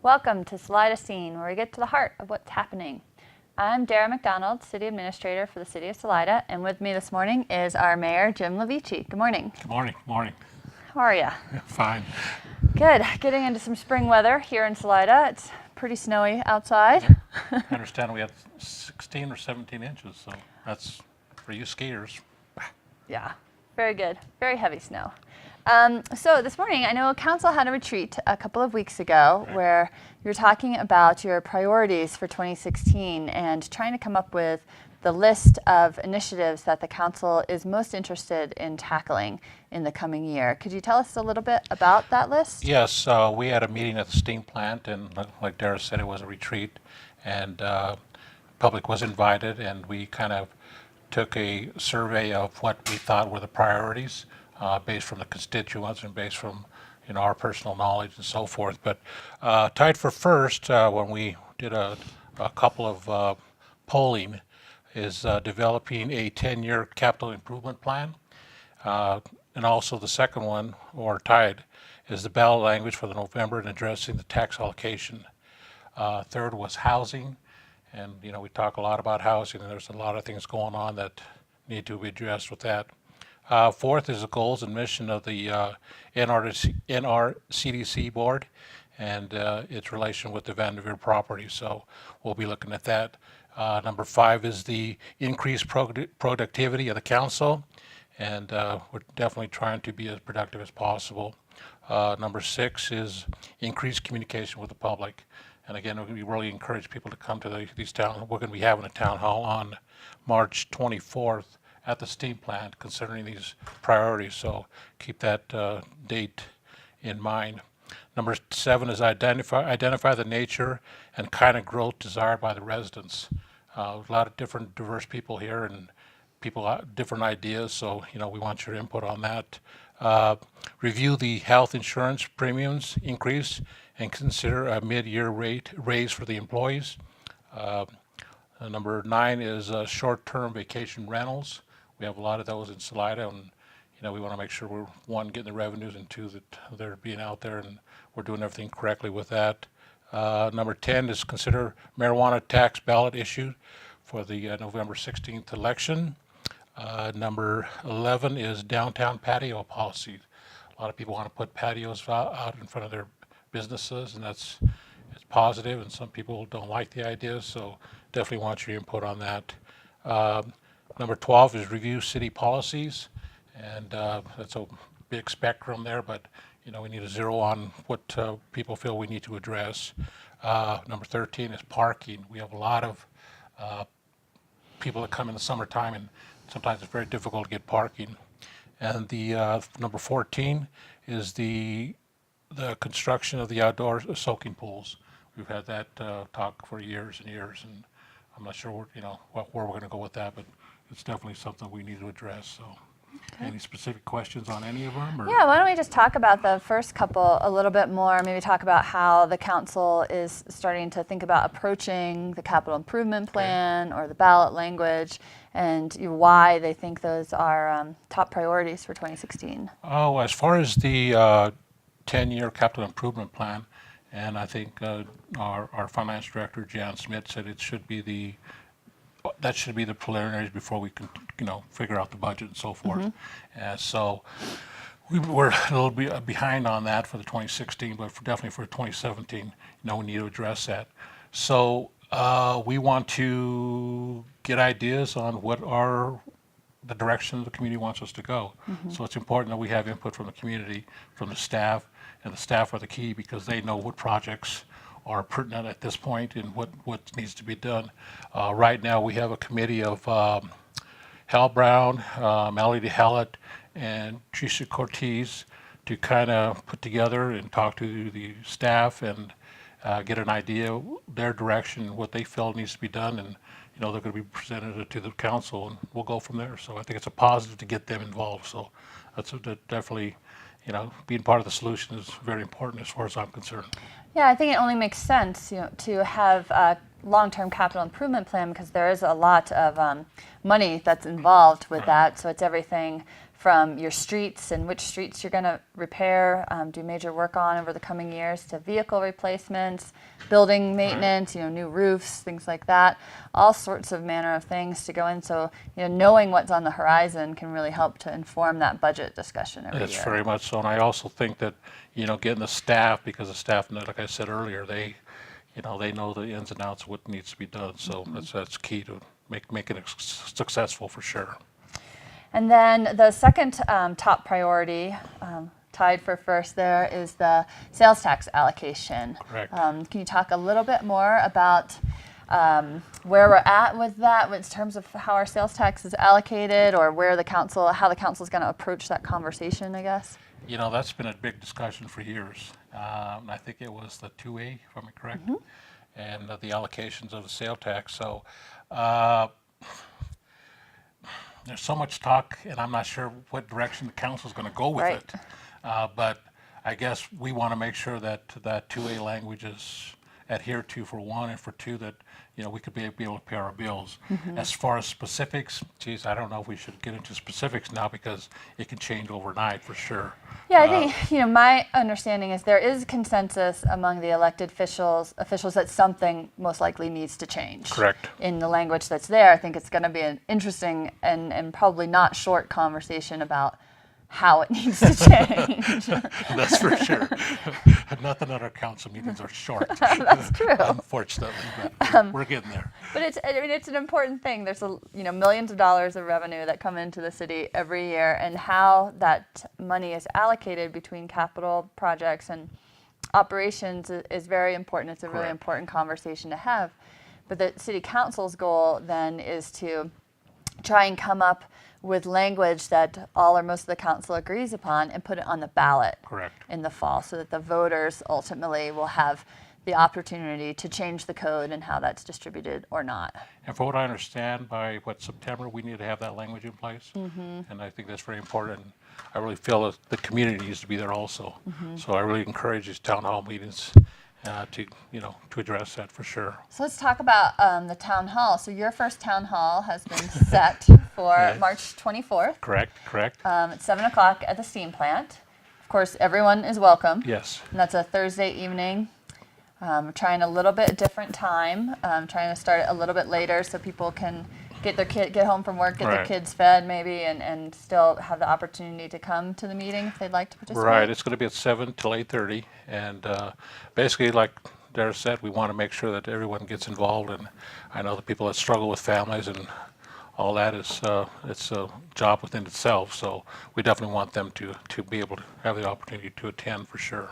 Welcome to Salida Scene, where we get to the heart of what's happening. I'm Dara McDonald, City Administrator for the City of Salida, and with me this morning is our Mayor, Jim Levici. Good morning. Good morning. Morning. How are you? Yeah, fine. Good. Getting into some spring weather here in Salida. It's pretty snowy outside. I understand we had 16 or 17 inches, so that's for you skiers. Yeah, very good. Very heavy snow. So this morning, I know Council had a retreat a couple of weeks ago where you were talking about your priorities for 2016 and trying to come up with the list of initiatives that the Council is most interested in tackling in the coming year. Could you tell us a little bit about that list? Yes, we had a meeting at the steam plant, and like Dara said, it was a retreat, and public was invited, and we kind of took a survey of what we thought were the priorities. Based from the constituents and based from our personal knowledge and so forth. But tied for first when we did a couple of polling is developing a 10-year capital improvement plan. And also the second one, or tied, is the ballot language for the November and addressing the tax allocation. Third was housing. And we talk a lot about housing, and there's a lot of things going on that need to be addressed with that. Fourth is the goals and mission of the NRCDC board and its relation with the Vanderveer property. So we'll be looking at that. Number 5 is the increased productivity of the council, and we're definitely trying to be as productive as possible. Number 6 is increased communication with the public. And again, we really encourage people to come to these towns. We're going to be having a town hall on March 24th. At the steam plant, considering these priorities, so keep that date in mind. Number 7 is identify the nature and kind of growth desired by the residents. A lot of different diverse people here and people different ideas, so we want your input on that. Review the health insurance premiums increase and consider a mid-year rate raise for the employees. Number 9 is short-term vacation rentals. We have a lot of those in Salida, and we want to make sure we're, one, getting the revenues, and two, that they're being out there and we're doing everything correctly with that. Number 10 is consider marijuana tax ballot issue for the November 16th election. Number 11 is downtown patio policy. A lot of people want to put patios out in front of their businesses, and it's positive, and some people don't like the idea, so definitely want your input on that. Number 12 is review city policies, and that's a big spectrum there, but we need to zero on what people feel we need to address. Number 13 is parking. We have a lot of people that come in the summertime, and sometimes it's very difficult to get parking. And the number 14 is the construction of the outdoor soaking pools. We've had that talk for years and years, and I'm not sure where we're going to go with that, but it's definitely something we need to address. So, Any specific questions on any of them? Or? Yeah, why don't we just talk about the first couple a little bit more, maybe talk about how the council is starting to think about approaching the capital improvement plan or the ballot language, and why they think those are top priorities for 2016. Oh, as far as the 10-year capital improvement plan, and I think our finance director, Jan Smith, said it should be that should be the preliminaries before we can, figure out the budget and so forth. So we're a little bit behind on that for the 2016, but definitely for 2017, we need to address that. So we want to get ideas on what the direction the community wants us to go. So it's important that we have input from the community, from the staff, and the staff are the key because they know what projects are pertinent at this point and what needs to be done. Right now we have a committee of Hal Brown, Melody Hallett, and Trisha Cortez to kind of put together and talk to the staff and get an idea of their direction, what they feel needs to be done, and they're going to be presented it to the council, and we'll go from there. So I think it's a positive to get them involved. So that's definitely, being part of the solution is very important as far as I'm concerned. Yeah, I think it only makes sense, to have a long-term capital improvement plan because there is a lot of money that's involved with that. So it's everything from your streets and which streets you're going to repair, do major work on over the coming years, to vehicle replacements, building maintenance, new roofs, things like that, all sorts of manner of things to go in. So, knowing what's on the horizon can really help to inform that budget discussion every year. It's very much so, and I also think that, getting the staff, because the staff, like I said earlier, they know the ins and outs of what needs to be done. So that's key to making it successful for sure. And then the second top priority, tied for first there, is the sales tax allocation. Correct. Can you talk a little bit more about where we're at with that in terms of how our sales tax is allocated, or how the council is going to approach that conversation, I guess? That's been a big discussion for years. I think it was the 2A, if I'm correct, and the allocations of the sales tax. So there's so much talk, and I'm not sure what direction the council is going to go with Right. it. But I guess we want to make sure that that 2A language is adhered to, for one, and for two, that we could be able to pay our bills. As far as specifics, geez, I don't know if we should get into specifics now, because it can change overnight for sure. Yeah, I think my understanding is there is consensus among the elected officials that something most likely needs to change. Correct. In the language that's there, I think it's going to be an interesting and probably not short conversation about how it needs to change. That's for sure. Nothing at our council meetings are short. That's true. Unfortunately, but we're getting there. But it's an important thing. There's millions of dollars of revenue that come into the city every year, and how that money is allocated between capital projects and operations is very important. It's a really Correct. important conversation to have. But the city council's goal then is to try and come up with language that all or most of the council agrees upon, and put it on the ballot. Correct. In the fall, so that the voters ultimately will have the opportunity to change the code and how that's distributed or not. And for what I understand, by September, we need to have that language in place. And I think that's very important. I really feel that the community needs to be there also. So I really encourage these town hall meetings to address that for sure. So let's talk about the town hall. So your first town hall has been set for Yes. March 24th. Correct. At 7 o'clock at the steam plant. Of course, everyone is welcome. Yes. And that's a Thursday evening. We're trying a little bit different time. Trying to start it a little bit later so people can get home from work, get their Right. kids fed maybe, and still have the opportunity to come to the meeting if they'd like to participate. Right. It's going to be at 7 till 8:30, and basically, like Dara said, we want to make sure that everyone gets involved. And I know the people that struggle with families and all that is it's a job within itself. So we definitely want them to be able to have the opportunity to attend for sure.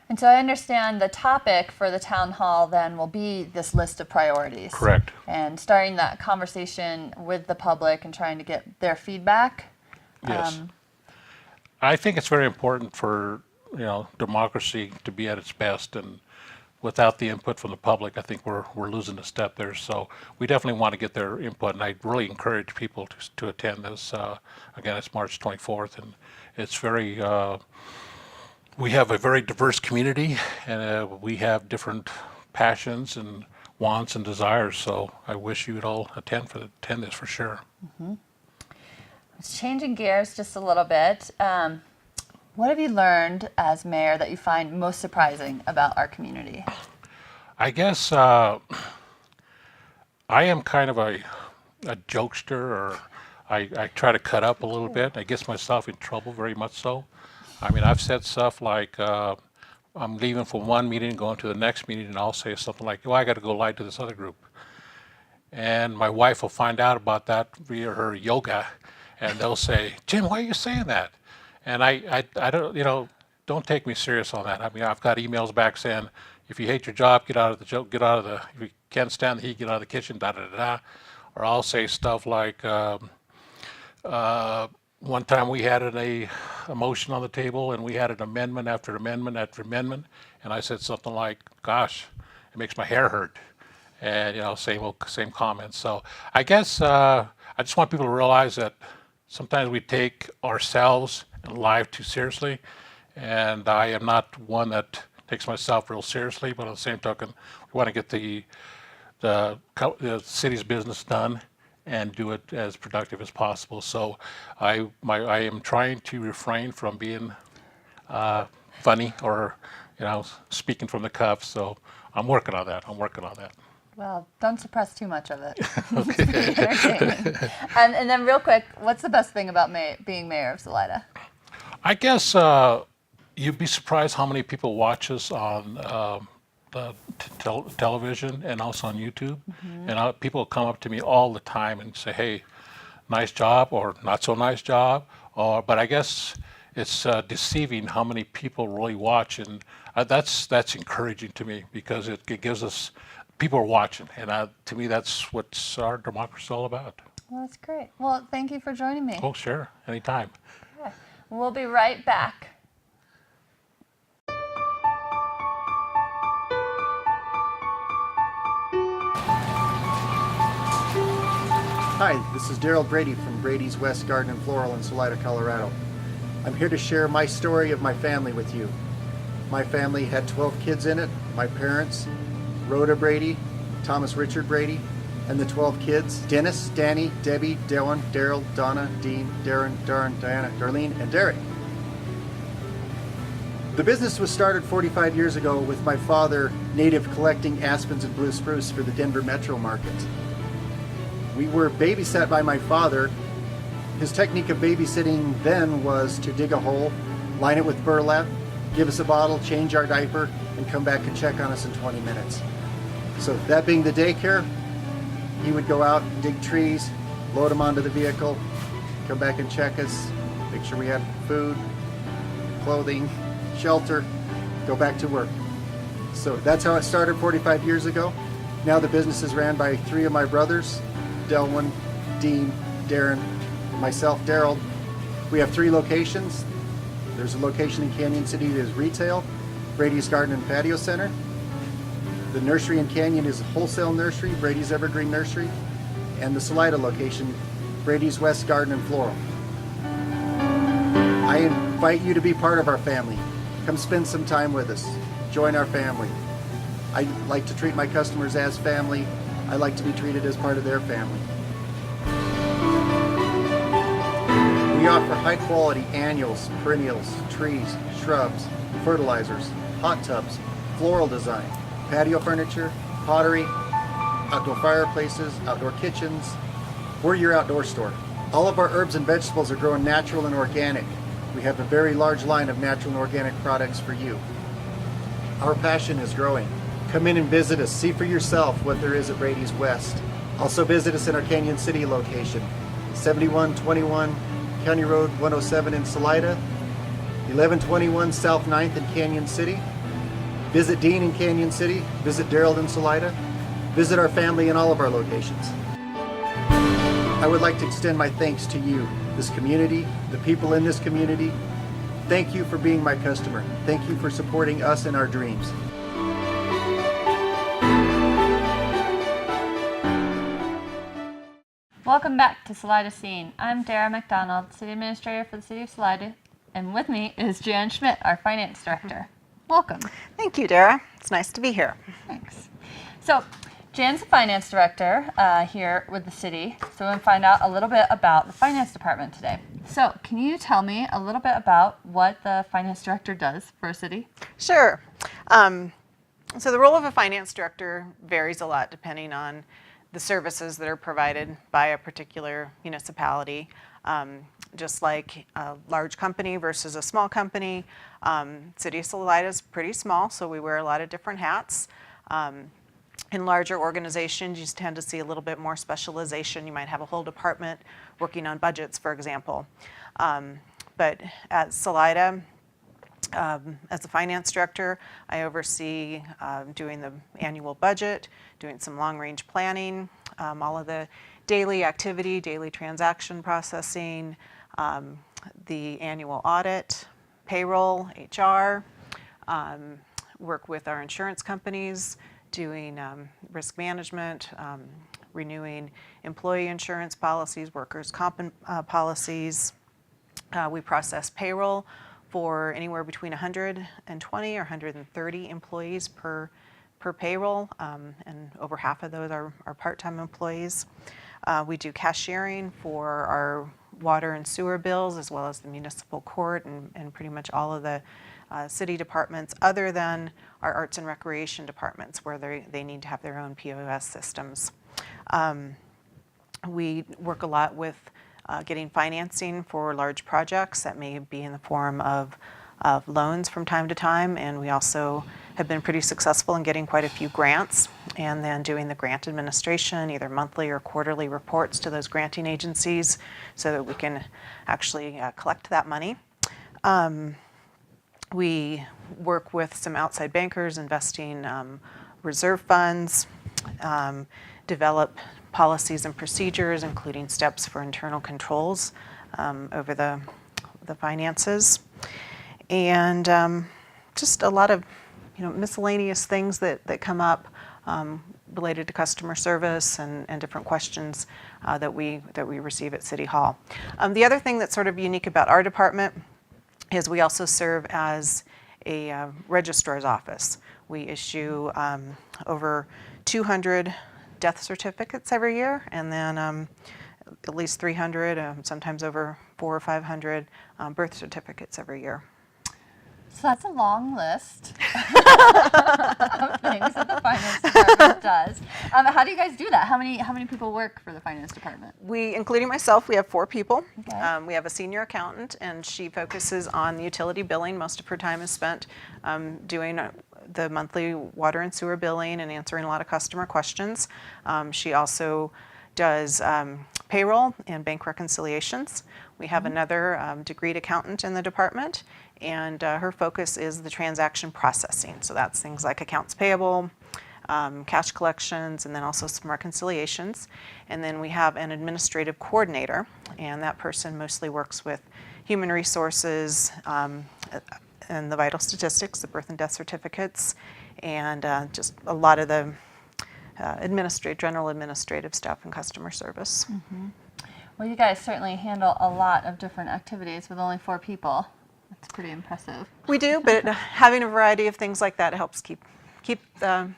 And so I understand the topic for the town hall then will be this list of priorities. Correct. And starting that conversation with the public and trying to get their feedback. Yes. I think it's very important for democracy to be at its best, and without the input from the public, I think we're losing a step there. So we definitely want to get their input, and I really encourage people to attend this. Again, it's March 24th, and it's very. We have a very diverse community, and we have different passions and wants and desires. So I wish you would all attend this for sure. It's changing gears just a little bit. What have you learned as mayor that you find most surprising about our community? I guess I am kind of a jokester, or I try to cut up a little bit. I get myself in trouble, very much so. I mean, I've said stuff like, I'm leaving from one meeting, going to the next meeting, and I'll say something like, I got to go lie to this other group. And my wife will find out about that via her yoga, and they'll say, Jim, why are you saying that? And I don't, don't take me serious on that. I mean, I've got emails back saying, if you hate your job, get out of the joke, if you can't stand the heat, get out of the kitchen, da-da-da-da. Or I'll say stuff like, one time we had a motion on the table, and we had an amendment after amendment after amendment, and I said something like, gosh, it makes my hair hurt. And, same comments. So I guess I just want people to realize that sometimes we take ourselves and life too seriously, and I am not one that takes myself real seriously, but on the same token, we want to get the city's business done, and do it as productive as possible. So I am trying to refrain from being funny or, speaking from the cuff. So I'm working on that. Well, don't suppress too much of it. It's pretty entertaining. And then real quick, what's the best thing about being mayor of Salida? I guess you'd be surprised how many people watch us on the television and also on YouTube. And people come up to me all the time and say, "Hey, nice job," or "Not so nice job," but I guess it's deceiving how many people really watch, and that's encouraging to me because it gives us people are watching, and to me that's what our democracy is all about. Well, that's great. Well, thank you for joining me. Oh, sure, anytime. Okay. We'll be right back. Hi, this is Daryl Brady from Brady's West Garden and Floral in Salida, Colorado. I'm here to share my story of my family with you. My family had 12 kids in it. My parents, Rhoda Brady, Thomas Richard Brady, and the 12 kids, Dennis, Danny, Debbie, Dylan, Daryl, Donna, Dean, Darren, Diana, Darlene, and Derek. The business was started 45 years ago with my father native collecting aspens and blue spruce for the Denver metro market. We were babysat by my father. His technique of babysitting then was to dig a hole, line it with burlap, give us a bottle, change our diaper, and come back and check on us in 20 minutes. So that being the daycare, he would go out, dig trees, load them onto the vehicle, come back and check us, make sure we had food, clothing, shelter, go back to work. So that's how it started 45 years ago. Now the business is ran by 3 of my brothers, Delwyn, Dean, Darren, and myself, Daryl. We have 3 locations. There's a location in Canyon City that is retail, Brady's Garden and Patio Center. The nursery in Canyon is a wholesale nursery, Brady's Evergreen Nursery, and the Salida location, Brady's West Garden and Floral. I invite you to be part of our family. Come spend some time with us. Join our family. I like to treat my customers as family. I like to be treated as part of their family. We offer high quality annuals, perennials, trees, shrubs, fertilizers, hot tubs, floral design, patio furniture, pottery, outdoor fireplaces, outdoor kitchens. We're your outdoor store. All of our herbs and vegetables are grown natural and organic. We have a very large line of natural and organic products for you. Our passion is growing. Come in and visit us. See for yourself what there is at Brady's West. Also visit us in our Canyon City location, 7121 County Road 107 in Salida, 1121 South 9th in Canyon City. Visit Dean in Canyon City. Visit Daryl in Salida. Visit our family in all of our locations. I would like to extend my thanks to you, this community, the people in this community. Thank you for being my customer. Thank you for supporting us in our dreams. Welcome back to Salida Scene. I'm Dara McDonald, City Administrator for the City of Salida, and with me is Jan Schmidt, our Finance Director. Welcome. Thank you, Dara. It's nice to be here. Thanks. So, Jan's the Finance Director here with the city, so we're going to find out a little bit about the Finance Department today. So, can you tell me a little bit about what the Finance Director does for a city? Sure. So the role of a finance director varies a lot depending on the services that are provided by a particular municipality. Just like a large company versus a small company, City of Salida is pretty small, so we wear a lot of different hats. In larger organizations, you tend to see a little bit more specialization. You might have a whole department working on budgets, for example. But at Salida, as a finance director, I oversee doing the annual budget, doing some long-range planning, all of the daily activity, daily transaction processing, the annual audit, payroll, HR, work with our insurance companies, doing risk management, renewing employee insurance policies, workers' comp policies. We process payroll for anywhere between 120 or 130 employees per payroll, and over half of those are part-time employees. We do cashiering for our water and sewer bills, as well as the municipal court and pretty much all of the city departments, other than our arts and recreation departments, where they need to have their own POS systems. We work a lot with getting financing for large projects that may be in the form of loans from time to time, and we also have been pretty successful in getting quite a few grants, and then doing the grant administration, either monthly or quarterly reports to those granting agencies so that we can actually collect that money. We work with some outside bankers investing reserve funds, develop policies and procedures, including steps for internal controls over the finances, and just a lot of miscellaneous things that come up related to customer service and different questions that we receive at City Hall. The other thing that's sort of unique about our department is we also serve as a registrar's office. We issue over 200 death certificates every year, and then at least 300, sometimes over 400 or 500 birth certificates every year. So that's a long list of things that the finance department does. How do you guys do that? How many people work for the finance department? We, including myself, we have 4 people. Okay. We have a senior accountant, and she focuses on the utility billing. Most of her time is spent doing the monthly water and sewer billing and answering a lot of customer questions. She also does payroll and bank reconciliations. We have another degreed accountant in the department, and her focus is the transaction processing. So that's things like accounts payable, cash collections, and then also some reconciliations. And then we have an administrative coordinator, and that person mostly works with human resources and the vital statistics, the birth and death certificates, and just a lot of the general administrative stuff and customer service. Mm-hmm. Well, you guys certainly handle a lot of different activities with only 4 people. That's pretty impressive. We do, but having a variety of things like that helps keep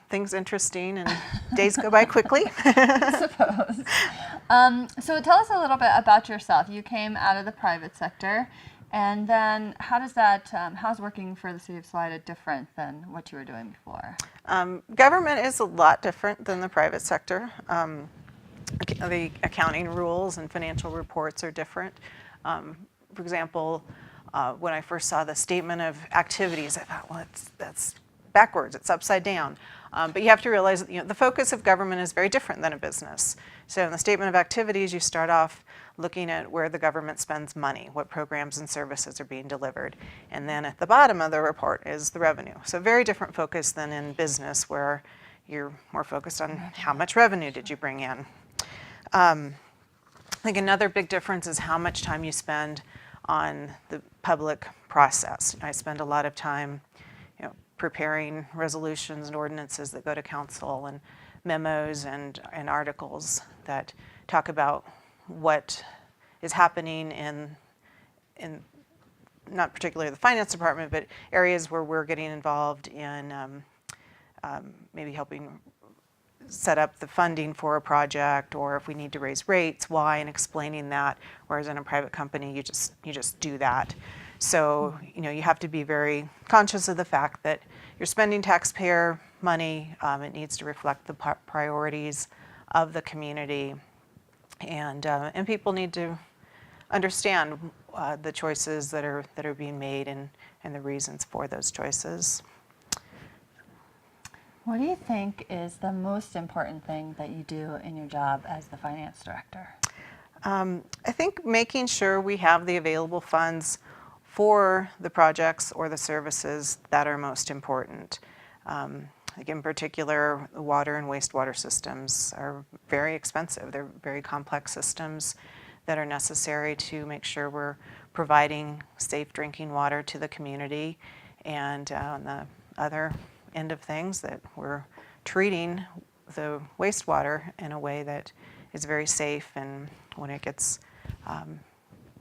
things interesting, and days go by quickly. I suppose. So tell us a little bit about yourself. You came out of the private sector, and then how's working for the City of Salida different than what you were doing before? Government is a lot different than the private sector. The accounting rules and financial reports are different. For example, when I first saw the statement of activities, I thought, well, that's backwards, it's upside down. But you have to realize that the focus of government is very different than a business. So in the statement of activities, you start off looking at where the government spends money, what programs and services are being delivered. And then at the bottom of the report is the revenue. So very different focus than in business, where you're more focused on how much revenue did you bring in. I think another big difference is how much time you spend on the public process. I spend a lot of time preparing resolutions and ordinances that go to council, and memos and articles that talk about what is happening in not particularly the finance department, but areas where we're getting involved in maybe helping set up the funding for a project, or if we need to raise rates, why, and explaining that. Whereas in a private company, you just do that. So you have to be very conscious of the fact that you're spending taxpayer money. It needs to reflect the priorities of the community, and people need to understand the choices that are being made and the reasons for those choices. What do you think is the most important thing that you do in your job as the finance director? I think making sure we have the available funds for the projects or the services that are most important. Like in particular, the water and wastewater systems are very expensive. They're very complex systems that are necessary to make sure we're providing safe drinking water to the community, and on the other end of things, that we're treating the wastewater in a way that is very safe, and when it gets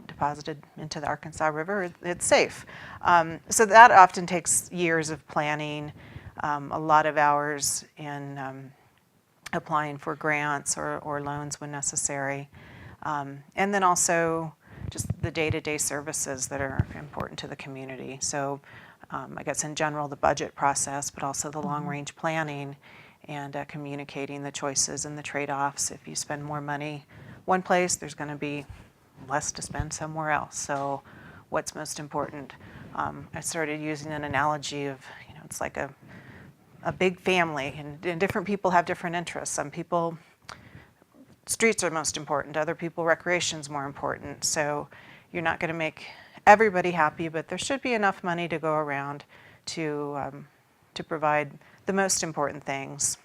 deposited into the Arkansas River, it's safe. So that often takes years of planning, a lot of hours in applying for grants or loans when necessary. And then also just the day-to-day services that are important to the community. So I guess in general, the budget process, but also the long-range planning and communicating the choices and the trade-offs. If you spend more money one place, there's going to be less to spend somewhere else. So what's most important? I started using an analogy of, it's like a big family, and different people have different interests. Some people, streets are most important. Other people, recreation's more important. So you're not going to make everybody happy, but there should be enough money to go around to provide the most important things.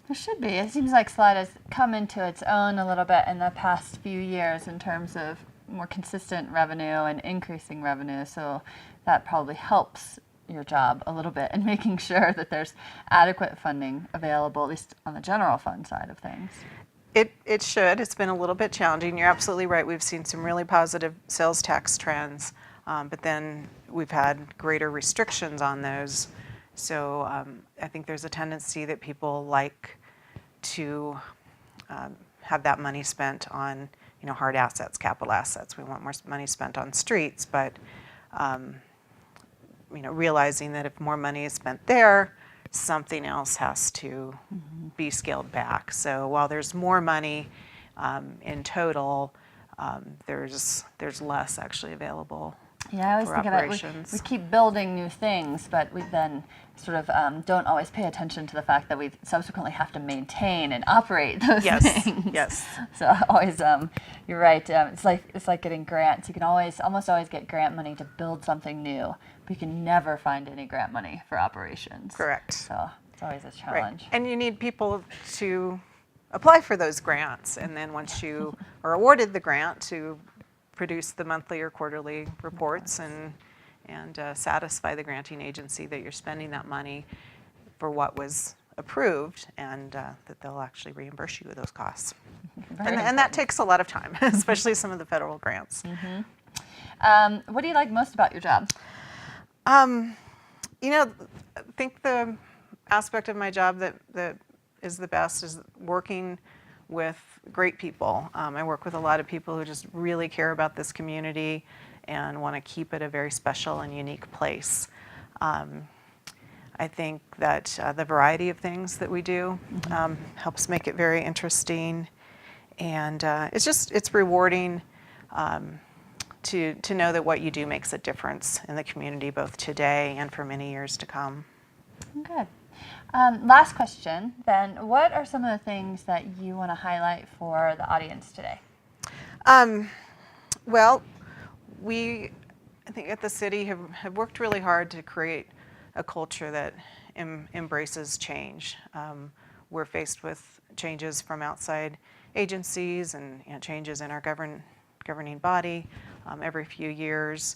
There should be. It seems like Salida's come into its own a little bit in the past few years in terms of more consistent revenue and increasing revenue. So that probably helps your job a little bit in making sure that there's adequate funding available, at least on the general fund side of things. It should. It's been a little bit challenging. You're absolutely right. We've seen some really positive sales tax trends, but then we've had greater restrictions on those. So I think there's a tendency that people like to have that money spent on, hard assets, capital assets. We want more money spent on streets, but realizing that if more money is spent there, something else has to be scaled back. So while there's more money in total, there's less actually available. Yeah, I always for think operations. of it. We keep building new things, but we then sort of don't always pay attention to the fact that we subsequently have to maintain and operate those things. Yes. So always, you're right. It's like getting grants. You can almost always get grant money to build something new, but you can never find any grant money for operations. Correct. So it's always a Right. challenge. And you need people to apply for those grants, and then once you are awarded the grant, to produce the monthly or quarterly reports and satisfy the granting agency that you're spending that money for what was approved, and that they'll actually reimburse you with those costs. And that takes a lot of time, especially some of the federal grants. What do you like most about your job? I think the aspect of my job that is the best is working with great people. I work with a lot of people who just really care about this community and want to keep it a very special and unique place. I think that the variety of things that we do helps make it very interesting, and it's rewarding to know that what you do makes a difference in the community, both today and for many years to come. Good. Last question, then. What are some of the things that you want to highlight for the audience today? Well, I think at the city have worked really hard to create a culture that embraces change. We're faced with changes from outside agencies and changes in our governing body every few years,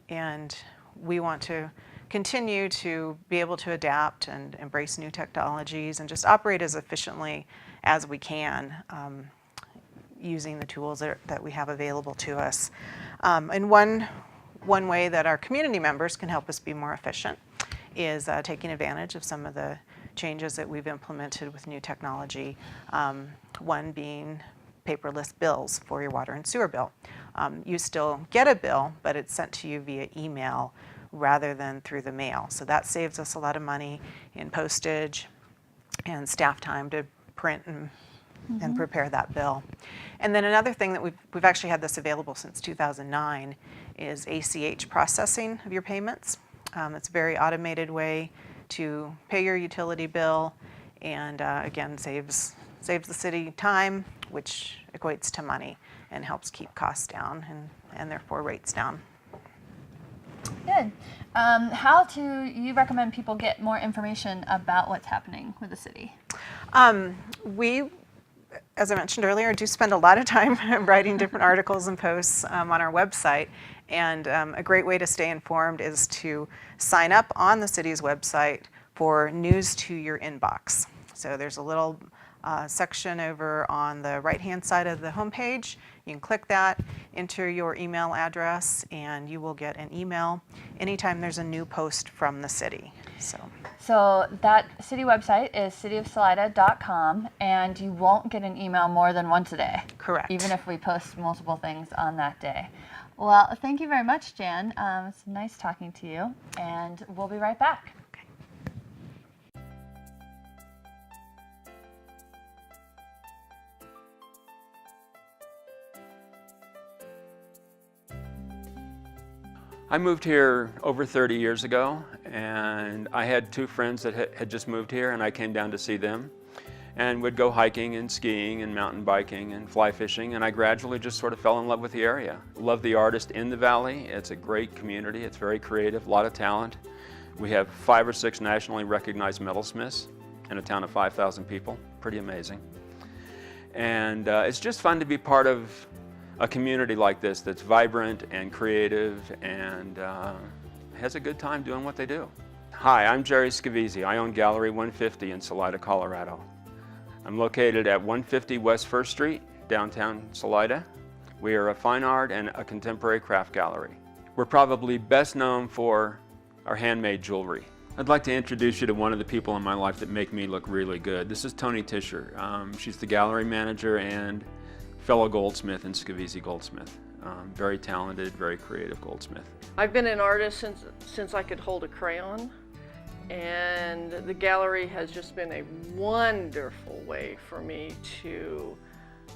and we want to continue to be able to adapt and embrace new technologies and just operate as efficiently as we can, using the tools that we have available to us. And one way that our community members can help us be more efficient is taking advantage of some of the changes that we've implemented with new technology. One being paperless bills for your water and sewer bill. You still get a bill, but it's sent to you via email rather than through the mail. So that saves us a lot of money in postage and staff time to print and prepare that bill. And then another thing that we've actually had this available since 2009 is ACH processing of your payments. It's a very automated way to pay your utility bill, and again saves the city time, which equates to money and helps keep costs down and therefore rates down. Good. How do you recommend people get more information about what's happening with the city? We, as I mentioned earlier, do spend a lot of time writing different articles and posts on our website. And a great way to stay informed is to sign up on the city's website for news to your inbox. So there's a little section over on the right-hand side of the homepage. You can click that, enter your email address, and you will get an email anytime there's a new post from the city. So that city website is cityofsalida.com, and you won't get an email more than once a day. Correct. Even if we post multiple things on that day. Well, thank you very much, Jan. It's nice talking to you, and we'll be right back. I moved here over 30 years ago, and I had two friends that had just moved here, and I came down to see them and would go hiking and skiing and mountain biking and fly fishing, and I gradually just sort of fell in love with the area. Love the artists in the valley. It's a great community. It's very creative, a lot of talent. We have 5 or 6 nationally recognized metalsmiths in a town of 5,000 people. Pretty amazing. And it's just fun to be part of a community like this that's vibrant and creative and has a good time doing what they do. Hi, I'm Jerry Scavizzi. I own Gallery 150 in Salida, Colorado. I'm located at 150 West 1st Street, downtown Salida. We are a fine art and a contemporary craft gallery. We're probably best known for our handmade jewelry. I'd like to introduce you to one of the people in my life that make me look really good. This is Toni Tischer. She's the gallery manager and fellow goldsmith in Scavizzi Goldsmith. Very talented, very creative goldsmith. I've been an artist since I could hold a crayon, and the gallery has just been a wonderful way for me to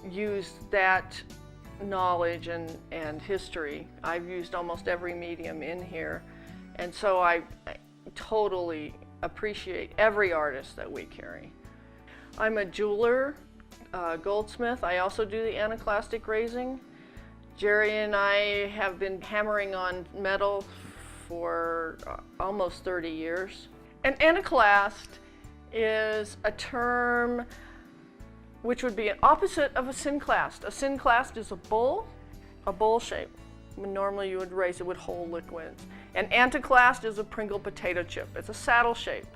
use that knowledge and history. I've used almost every medium in here, and so I totally appreciate every artist that we carry. I'm a jeweler, goldsmith. I also do the anaclastic raising. Jerry and I have been hammering on metal for almost 30 years. An anaclast is a term which would be an opposite of a synclast. A synclast is a bowl shape. Normally you would raise it with whole liquids. An anticlast is a Pringle potato chip. It's a saddle shape.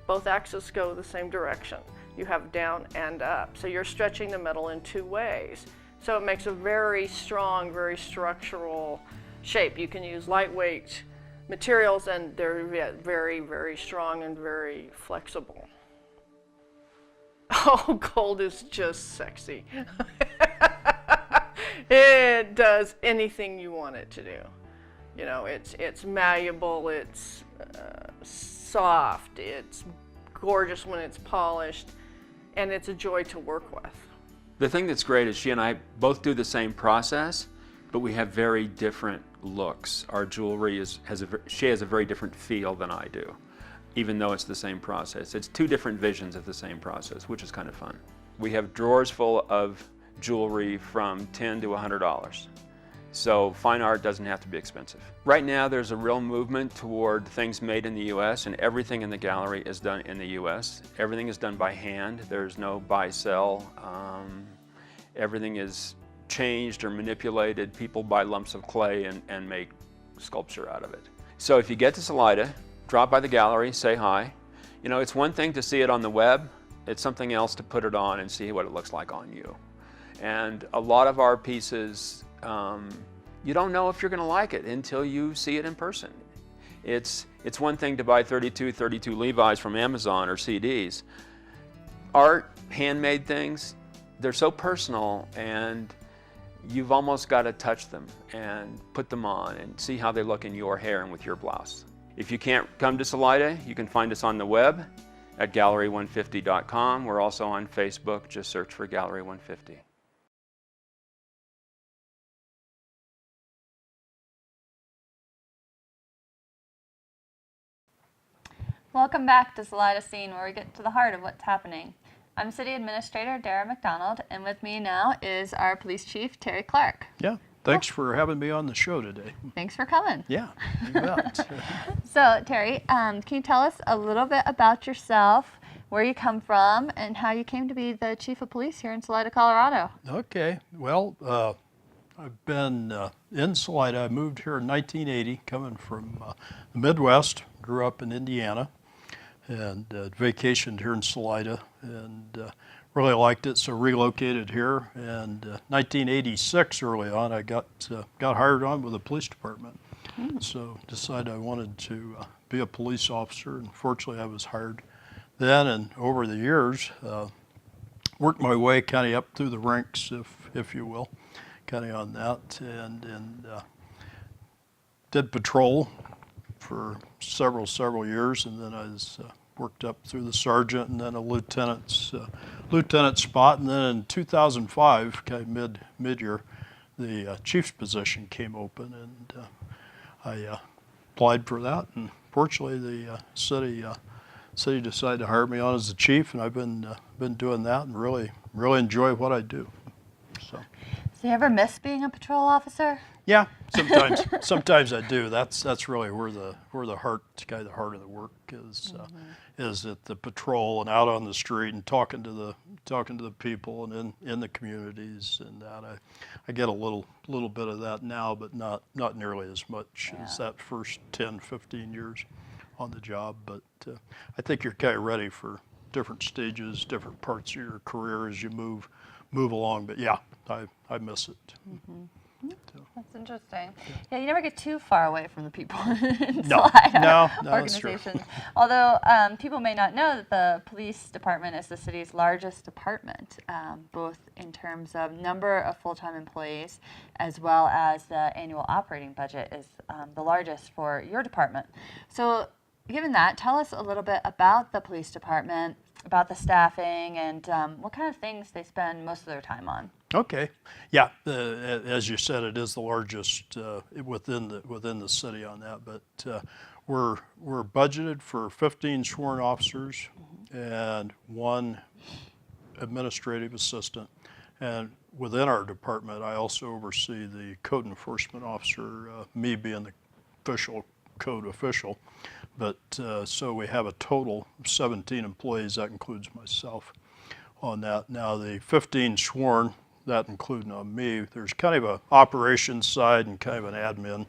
Both axes go the same direction. You have down and up. So you're stretching the metal in 2 ways. So it makes a very strong, very structural shape. You can use lightweight materials and they're very, very strong and very flexible. Oh, gold is just sexy. It does anything you want it to do. You know, it's malleable, it's soft, it's gorgeous when it's polished, and it's a joy to work with. The thing that's great is she and I both do the same process, but we have very different looks. Our jewelry she has a very different feel than I do, even though it's the same process. It's 2 different visions of the same process, which is kind of fun. We have drawers full of jewelry from $10 to $100. So fine art doesn't have to be expensive. Right now there's a real movement toward things made in the US, and everything in the gallery is done in the US. Everything is done by hand. There's no buy-sell. Everything is changed or manipulated. People buy lumps of clay and make sculpture out of it. So if you get to Salida, drop by the gallery, say hi. You know, it's one thing to see it on the web. It's something else to put it on and see what it looks like on you. And a lot of our pieces, you don't know if you're going to like it until you see it in person. It's one thing to buy 32 Levi's from Amazon or CDs. Art, handmade things, they're so personal, and you've almost got to touch them and put them on and see how they look in your hair and with your blouse. If you can't come to Salida, you can find us on the web at gallery150.com. We're also on Facebook. Just search for Gallery 150. Welcome back to Salida Scene, where we get to the heart of what's happening. I'm City Administrator Dara McDonald, and with me now is our Police Chief, Terry Clark. Yeah, thanks for having me on the show today. Thanks for coming. Yeah, you bet. So, Terry, can you tell us a little bit about yourself, where you come from, and how you came to be the Chief of Police here in Salida, Colorado? Okay, well, I've been in Salida. I moved here in 1980, coming from the Midwest, grew up in Indiana, and vacationed here in Salida, and really liked it, so relocated here. And 1986, early on, I got hired on with the police department. So decided I wanted to be a police officer, and fortunately I was hired then. And over the years, worked my way kind of up through the ranks, if you will, kind of on that, and did patrol for several years, and then I was worked up through the sergeant, and then a lieutenant spot, and then in 2005, kind of mid-year, the chief's position came open, and I applied for that, and fortunately the city decided to hire me on as the chief, and I've been doing that, and really enjoy what I do. So you ever miss being a patrol officer? yeah, sometimes I do. That's really where the heart of the work is at the patrol and out on the street and talking to the people and in the communities, and that I get a little bit of that now, but not nearly as much as that first 10-15 years on the job. But I think you're kind of ready for different stages, different parts of your career as you move along. But yeah, I miss it. That's interesting. Yeah, you never get too far away from the people in No, Salida that's true. organization. Although people may not know that the police department is the city's largest department, both in terms of number of full-time employees as well as the annual operating budget is the largest for your department. So given that, tell us a little bit about the police department, about the staffing, and what kind of things they spend most of their time on. Okay, yeah, as you said, it is the largest within the city on that. But we're budgeted for 15 sworn officers and 1 administrative assistant. And within our department, I also oversee the code enforcement officer, me being the official code official. But so we have a total of 17 employees. That includes myself on that. Now the 15 sworn, that including on me, there's kind of a operations side and kind of an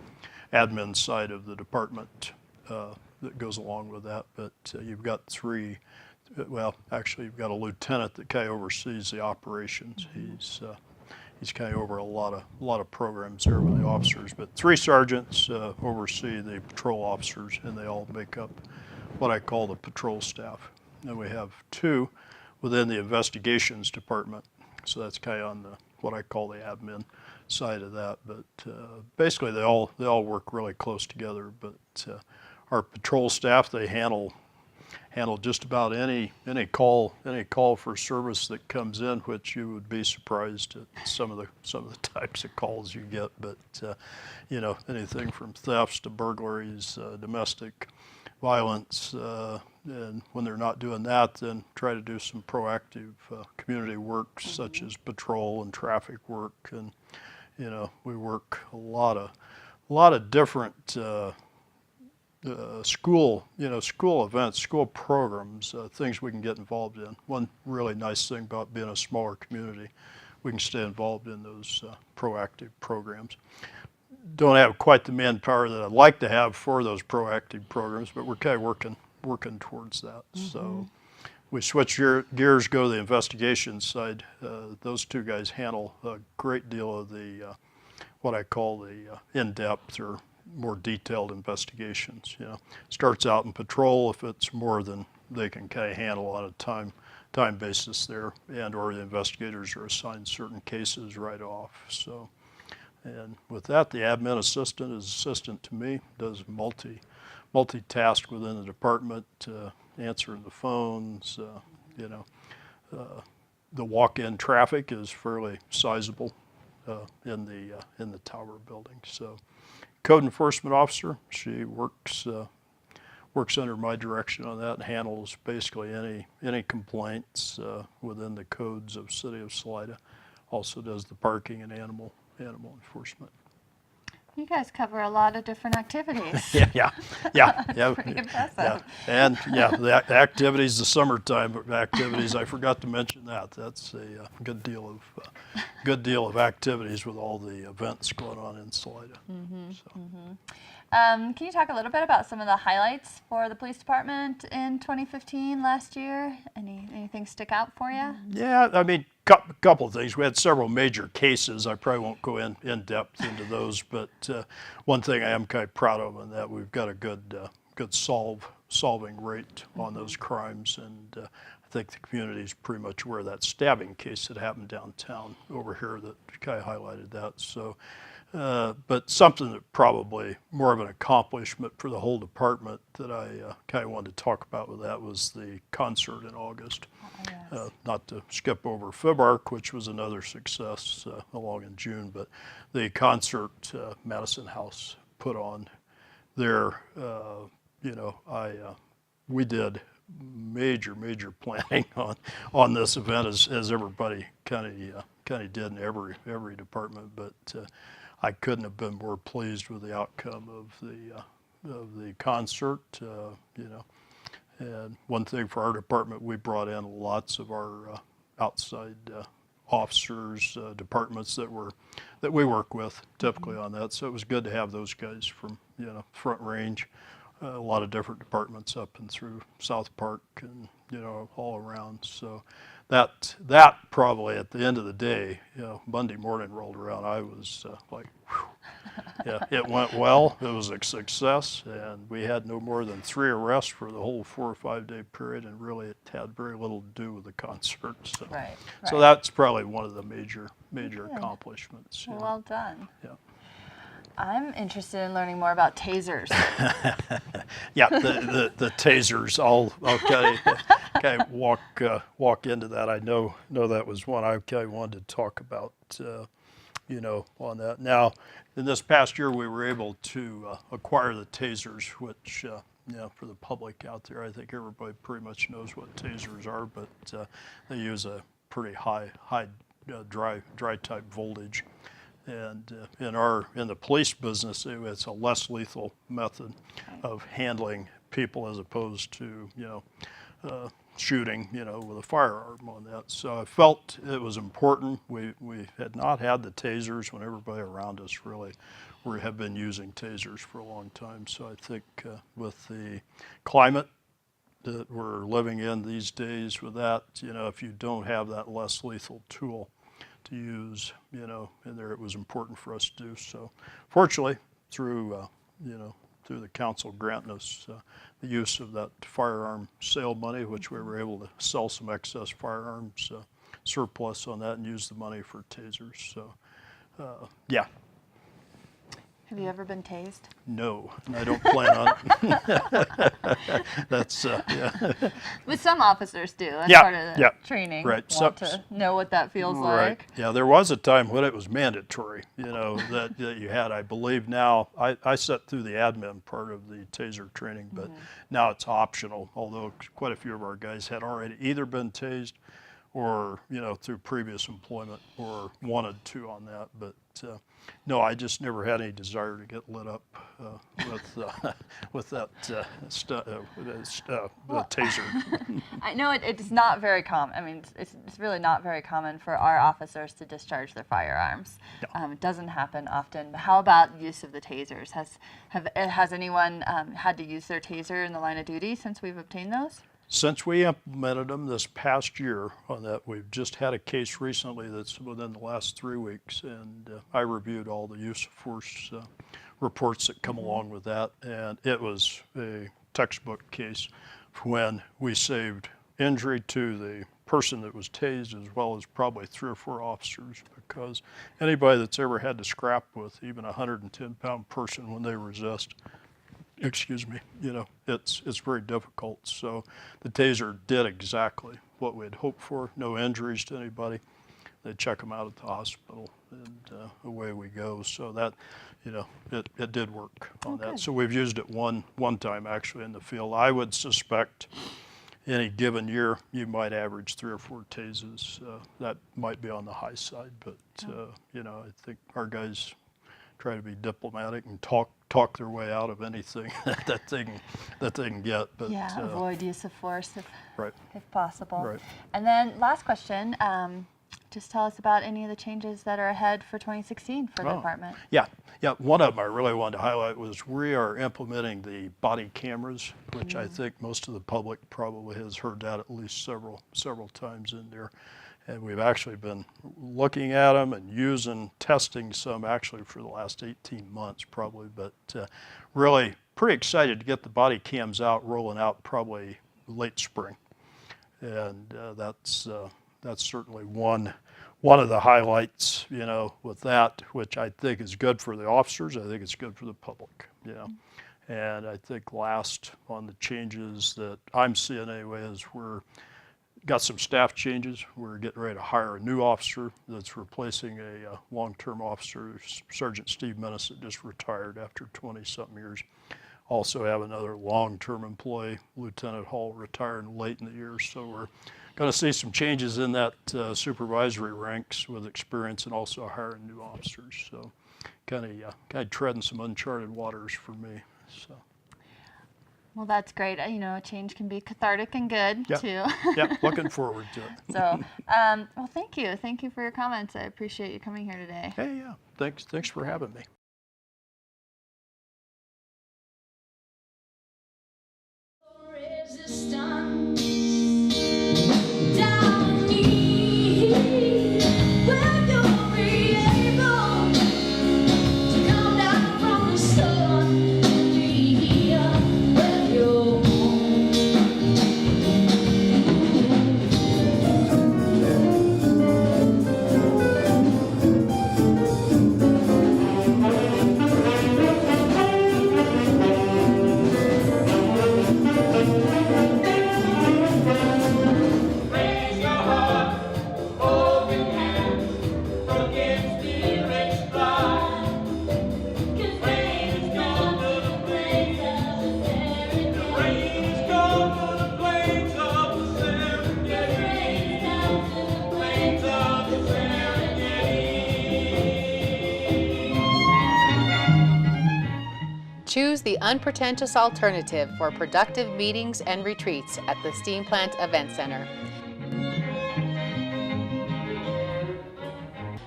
admin side of the department that goes along with that. But you've got 3, well, actually you've got a lieutenant that kind of oversees the operations. He's kind of over a lot of programs there with the officers. But 3 sergeants oversee the patrol officers, and they all make up what I call the patrol staff. And we have 2 within the investigations department. So that's kind of on what I call the admin side of that. But basically, they all work really close together. But our patrol staff, they handle just about any call for service that comes in, which you would be surprised at some of the types of calls you get. But you know, anything from thefts to burglaries, domestic violence, and when they're not doing that, then try to do some proactive community work, such as patrol and traffic work. And you know, we work a lot of different school events, school programs, things we can get involved in. One really nice thing about being a smaller community, we can stay involved in those proactive programs. Don't have quite the manpower that I'd like to have for those proactive programs, but we're kind of working towards that. So we switch gears, go to the investigation side. Those 2 guys handle a great deal of the what I call the in-depth or more detailed investigations. You know, starts out in patrol if it's more than they can kind of handle on a time basis there, and or the investigators are assigned certain cases right off. So, and with that, the admin assistant is assistant to me, does multitask within the department, answering the phones. You know, the walk-in traffic is fairly sizable in the tower building. So, code enforcement officer, she works under my direction on that and handles basically any complaints within the codes of City of Salida. Also does the parking and animal enforcement. You guys cover a lot of different activities. Yeah. Pretty impressive. Yeah. And yeah, the activities, the summertime activities, I forgot to mention that. That's a good deal of activities with all the events going on in Salida. Can you talk a little bit about some of the highlights for the police department in 2015 last year? Anything stick out for you? Yeah, I mean, couple of things. We had several major cases. I probably won't go in depth into those, but one thing I am kind of proud of in that we've got a good solving rate on those crimes, and I think the community is pretty much aware of that stabbing case that happened downtown over here that kind of highlighted that. So, but something that probably more of an accomplishment for the whole department that I kind of wanted to talk about with that was the concert in August. Yes. Not to skip over FibArc, which was another success along in June, but the concert Madison House put on there, we did major planning on this event as everybody kind of did in every department, but I couldn't have been more pleased with the outcome of the concert, And one thing for our department, we brought in lots of our outside officers, departments that we work with typically on that. So it was good to have those guys from Front Range, a lot of different departments up and through South Park and all around. So that probably at the end of the day, Monday morning rolled around, I was like, whew. Yeah, it went well. It was a success, and we had no more than 3 arrests for the whole 4 or 5 day period, and really it had very little to do with the concert. So, Right. so that's probably one of the major Good. accomplishments. Yeah. Well done. Yeah. I'm interested in learning more about tasers. Yeah, the tasers. I'll kind of walk into that. I know that was one I kind of wanted to talk about. On that. Now, in this past year, we were able to acquire the tasers, which, for the public out there, I think everybody pretty much knows what tasers are, but they use a pretty high dry type voltage. And in the police business, it's a less lethal method of handling people as opposed to, shooting, with a firearm on that. So I felt it was important. We had not had the tasers when everybody around us really have been using tasers for a long time. So I think with the climate that we're living in these days with that, if you don't have that less lethal tool to use, in there, it was important for us to do. So fortunately, through the council granting us the use of that firearm sale money, which we were able to sell some excess firearms surplus on that and use the money for tasers. So, yeah. Have you ever been tased? No, and I don't plan on it. That's, yeah. But some officers do. That's Yeah, part of the yeah. training. Right. Want to know what that feels Right. like. Yeah, there was a time when it was mandatory, that you had. I believe now, I sat through the admin part of the taser training, but now it's optional, although quite a few of our guys had already either been tased or, through previous employment or wanted to on that. But no, I just never had any desire to get lit up with that taser. I know it's not very common. I mean, it's really not very common for our officers to discharge their firearms. No. It doesn't happen often. But how about use of the tasers? Has anyone had to use their taser in the line of duty since we've obtained those? Since we implemented them this past year on that, we've just had a case recently that's within the last 3 weeks, and I reviewed all the use of force reports that come along with that, and it was a textbook case when we saved injury to the person that was tased as well as probably 3 or 4 officers, because anybody that's ever had to scrap with even a 110-pound person when they resist, it's very difficult. So the taser did exactly what we had hoped for. No injuries to anybody. They check them out at the hospital, and away we go. So that, it did work on that. Good. So we've used it one time actually in the field. I would suspect any given year you might average 3 or 4 tases. That might be on the high side, but I think our guys try to be diplomatic and talk their way out of anything that they can get. But Yeah, avoid use of force right. if possible. Right. And then last question, just tell us about any of the changes that are ahead for 2016 for the Oh. department. Yeah, one of them I really wanted to highlight was we are implementing the body cameras, which I think most of the public probably has heard that at least several times in there. And we've actually been looking at them and testing some actually for the last 18 months probably, but really pretty excited to get the body cams rolling out probably late spring. And that's certainly one of the highlights, with that, which I think is good for the officers. I think it's good for the public, And I think last on the changes that I'm seeing anyway is we're got some staff changes. We're getting ready to hire a new officer that's replacing a long-term officer, Sergeant Steve Menace, that just retired after 20-something years. Also have another long-term employee, Lieutenant Hall, retiring late in the year. So we're going to see some changes in that supervisory ranks with experience, and also hiring new officers. So kind of treading some uncharted waters for me. So. Well, that's great. Change can be cathartic and good too. Yeah, looking forward to it. So, well, thank you. Thank you for your comments. I appreciate you coming here today. Hey, yeah. Thanks for having me. Choose the unpretentious alternative for productive meetings and retreats at the Steam Plant Event Center.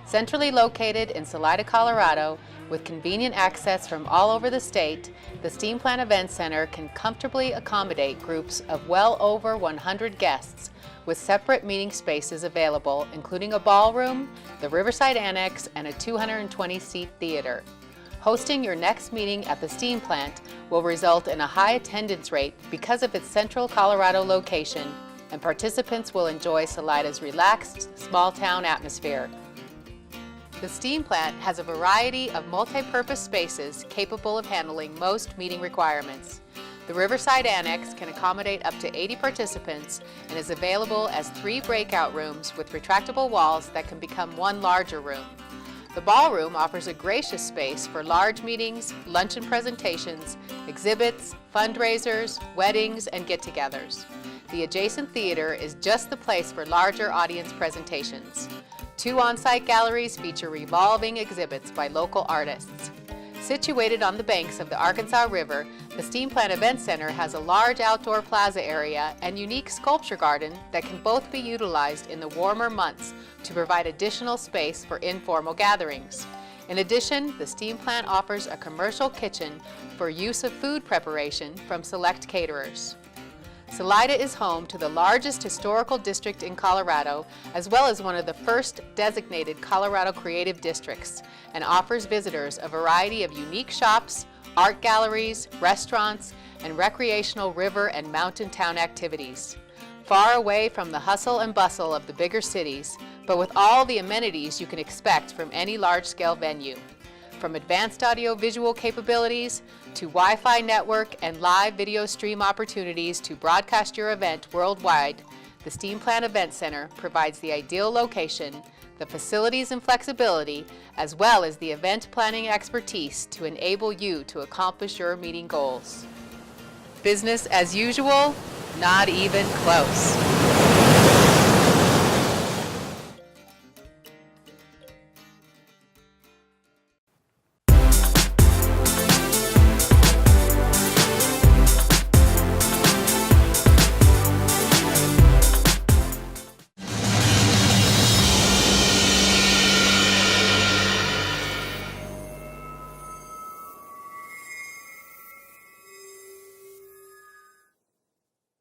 Centrally located in Salida, Colorado, with convenient access from all over the state, the Steam Plant Event Center can comfortably accommodate groups of well over 100 guests, with separate meeting spaces available, including a ballroom, the Riverside Annex, and a 220-seat theater. Hosting your next meeting at the Steam Plant will result in a high attendance rate because of its central Colorado location, and participants will enjoy Salida's relaxed, small-town atmosphere. The Steam Plant has a variety of multi-purpose spaces capable of handling most meeting requirements. The Riverside Annex can accommodate up to 80 participants and is available as 3 breakout rooms with retractable walls that can become one larger room. The ballroom offers a gracious space for large meetings, luncheon presentations, exhibits, fundraisers, weddings, and get-togethers. The adjacent theater is just the place for larger audience presentations. 2 on-site galleries feature revolving exhibits by local artists. Situated on the banks of the Arkansas River, the Steam Plant Event Center has a large outdoor plaza area and unique sculpture garden that can both be utilized in the warmer months to provide additional space for informal gatherings. In addition, the Steam Plant offers a commercial kitchen for use of food preparation from select caterers. Salida is home to the largest historical district in Colorado, as well as one of the first designated Colorado Creative Districts, and offers visitors a variety of unique shops, art galleries, restaurants, and recreational river and mountain town activities. Far away from the hustle and bustle of the bigger cities, but with all the amenities you can expect from any large-scale venue. From advanced audio-visual capabilities to Wi-Fi network and live video stream opportunities to broadcast your event worldwide, the Steam Plant Event Center provides the ideal location, the facilities and flexibility, as well as the event planning expertise to enable you to accomplish your meeting goals. Business as usual? Not even close.